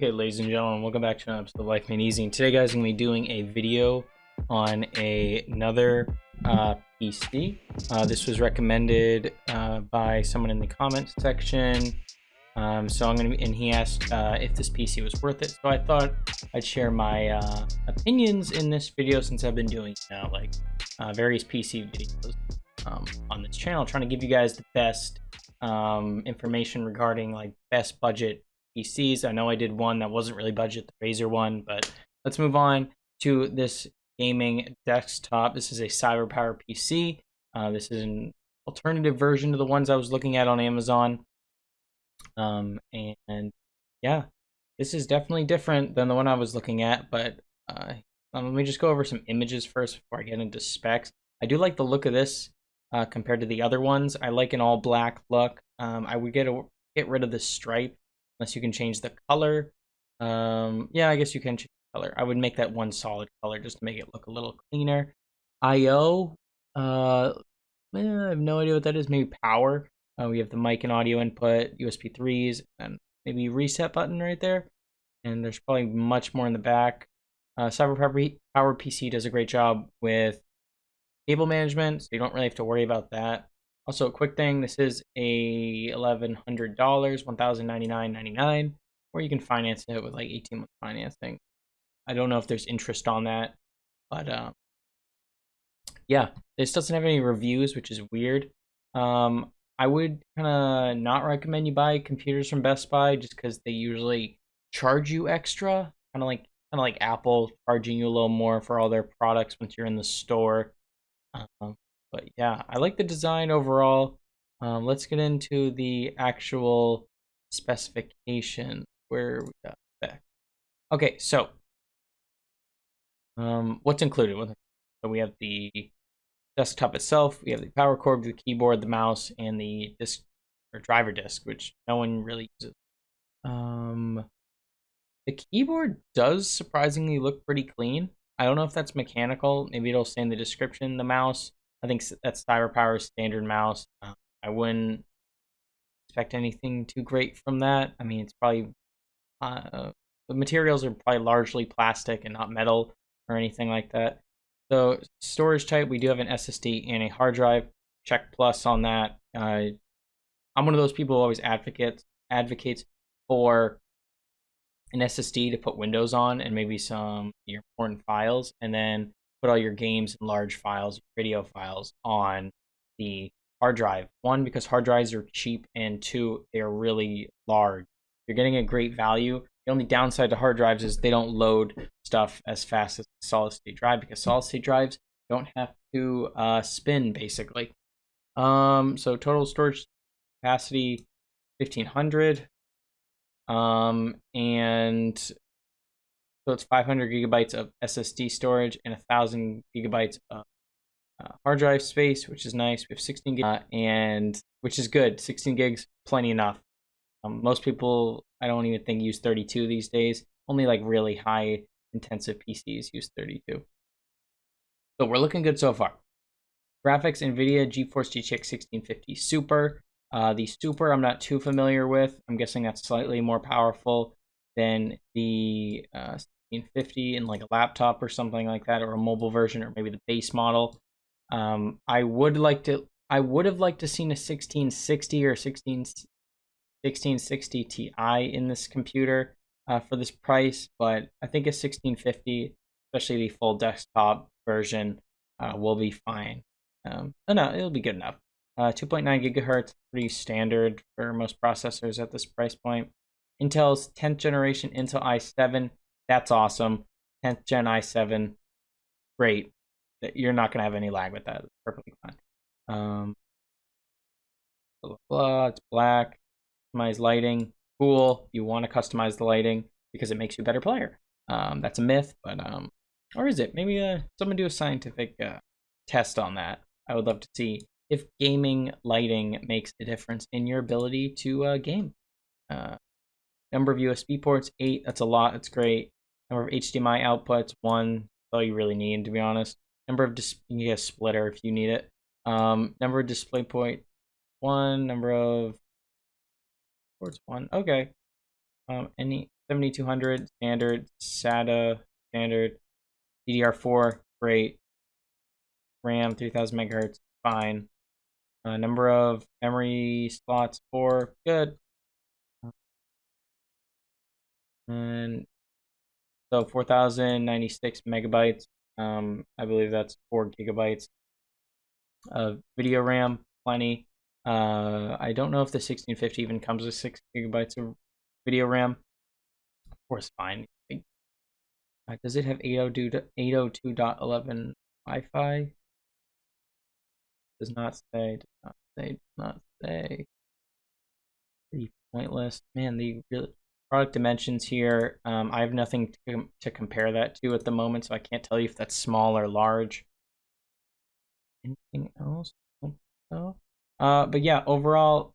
Okay, ladies and gentlemen, welcome back to another episode of Life Made Easy. And today, guys, I'm going to be doing a video on another PC. This was recommended by someone in the comments section. So I'm going to be, and he asked if this PC was worth it. So I thought I'd share my opinions in this video since I've been doing various PC videos on this channel, trying to give you guys the best information regarding like best budget PCs. I know I did one that wasn't really budget, the Razer one, but let's move on to this gaming desktop. This is a Cyberpower PC. This is an alternative version to the ones I was looking at on Amazon. And yeah, this is definitely different than the one I was looking at, but let me just go over some images first before I get into specs. I do like the look of this compared to the other ones. I like an all black look. I would get rid of the stripe unless you can change the color. Yeah, I guess you can change the color. I would make that one solid color just to make it look a little cleaner. I/O, I have no idea what that is. Maybe power. We have the mic and audio input, USB 3s, and maybe reset button right there. And there's probably much more in the back. Cyberpower PC does a great job with cable management, so you don't really have to worry about that. Also, a quick thing, this is a $1,100, $1,099.99, or you can finance it with like 18-month financing. I don't know if there's interest on that, but yeah, this doesn't have any reviews, which is weird. I would kind of not recommend you buy computers from Best Buy just because they usually charge you extra, kind of like Apple charging you a little more for all their products once you're in the store. But yeah, I like the design overall. Let's get into the actual specification where we got back. Okay, so what's included? So we have the desktop itself, we have the power cord, the keyboard, the mouse, and the disk or driver disk, which no one really uses. The keyboard does surprisingly look pretty clean. I don't know if that's mechanical. Maybe it'll say in the description. The mouse, I think that's Cyberpower's standard mouse. I wouldn't expect anything too great from that. I mean, it's probably the materials are probably largely plastic and not metal or anything like that. So storage type, we do have an SSD and a hard drive. Check plus on that. I'm one of those people who always advocates for an SSD to put Windows on and maybe some your important files, and then put all your games and large files, video files on the hard drive. One, because hard drives are cheap, and two, they are really large. You're getting a great value. The only downside to hard drives is they don't load stuff as fast as a solid state drive, because solid state drives don't have to spin basically. So total storage capacity 1500. And so it's 500 gigabytes of SSD storage and 1,000 gigabytes of hard drive space, which is nice. We have 16 gigs, and which is good. 16 gigs, plenty enough. Most people, I don't even think, use 32 these days. Only like really high intensive PCs use 32. So we're looking good so far. Graphics, NVIDIA GeForce GTX 1650 Super. The Super I'm not too familiar with. I'm guessing that's slightly more powerful than the 1650 in like a laptop or something like that, or a mobile version, or maybe the base model. I would have liked to seen a 1660 or 1660 Ti in this computer for this price, but I think a 1650, especially the full desktop version, will be fine. No, it'll be good enough. 2.9 gigahertz, pretty standard for most processors at this price point. Intel's 10th generation Intel i7, that's awesome. 10th gen i7, great. You're not going to have any lag with that. It's perfectly fine. It's black. Customize lighting, cool. You want to customize the lighting because it makes you a better player. That's a myth, but or is it? Maybe someone do a scientific test on that. I would love to see if gaming lighting makes a difference in your ability to game. Number of USB ports, 8. That's a lot. That's great. Number of HDMI outputs, 1. That's all you really need, to be honest. Number of you can get a splitter if you need it. Number of display point, 1. Number of ports, 1. Okay. Any 7200 standard, SATA standard, DDR4 great, RAM 3000 megahertz fine, number of memory slots 4 good, and so 4096 megabytes. I believe that's 4 gigabytes of video RAM, plenty. I don't know if the 1650 even comes with 6 gigabytes of video RAM. Of course, fine. Does it have 802.11 Wi-Fi? Does not say. Does not say. Does not say. Pretty pointless. Man, the product dimensions here. I have nothing to compare that to at the moment, so I can't tell you if that's small or large. Anything else? So, but yeah, overall,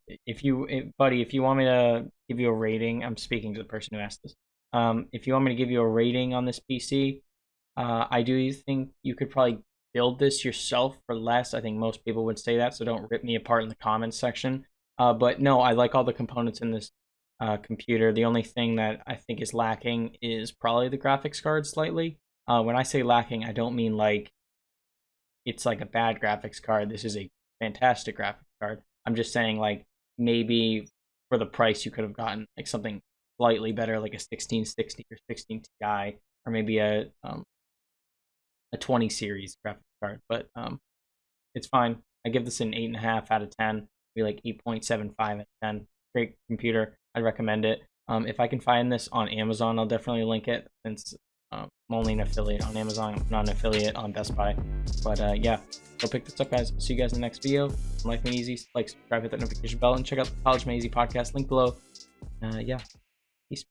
buddy, if you want me to give you a rating, I'm speaking to the person who asked this. If you want me to give you a rating on this PC, I do think you could probably build this yourself for less. I think most people would say that, so don't rip me apart in the comments section. But no, I like all the components in this computer. The only thing that I think is lacking is probably the graphics card slightly. When I say lacking, I don't mean like it's like a bad graphics card. This is a fantastic graphics card. I'm just saying like maybe for the price you could have gotten like something slightly better, like a 1660 or 16 Ti, or maybe a 20 series graphics card. But it's fine. I give this an 8.5 out of 10. Be like 8.75 out of 10. Great computer. I'd recommend it. If I can find this on Amazon, I'll definitely link it, since I'm only an affiliate on Amazon. I'm not an affiliate on Best Buy. But yeah, go pick this up, guys. See you guys in the next video. Life Made Easy. Like, subscribe, hit that notification bell, and check out the College Made Easy podcast link below. Yeah, peace.